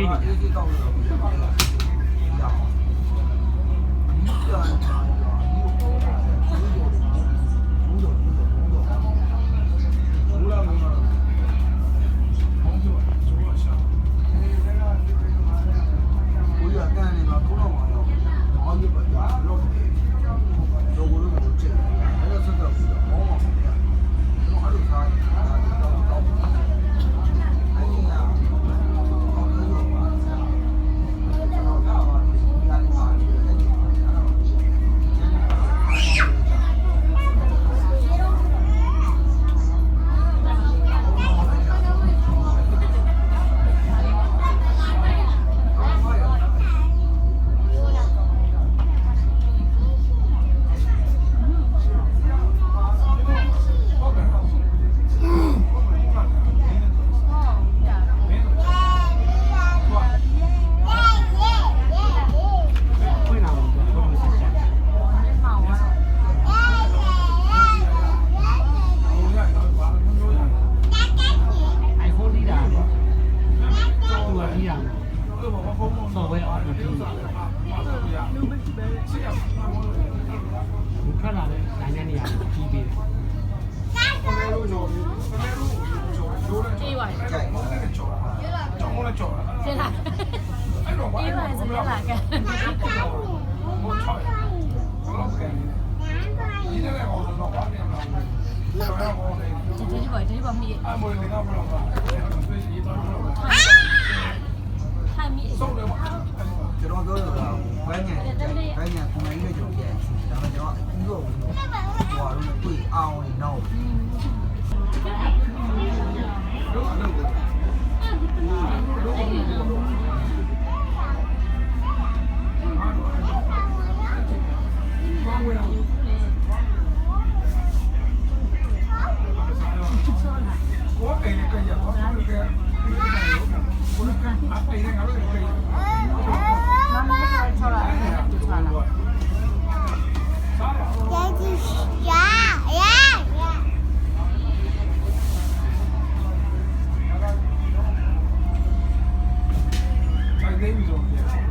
ပေးနေတယ် ကောက်လို့တော့ပြပါလား။ကြောက်။ဒီကထွက်လာတဲ့နိုင်တဲ့နေရာကိုကြီးပေးတယ်ကြေးပါကြောက်လာကြောက်လာအေးပါစရလာကဒီပါမြေဟာမြေကျွန်တော်ပြောလို့ကဘယ်ညာခုနိုင်နေကြတယ်ဒါပေမဲ့ကျွန်တော်အခုတော့ဟိုတော့တွေ့အောင်နေတော့Thank you.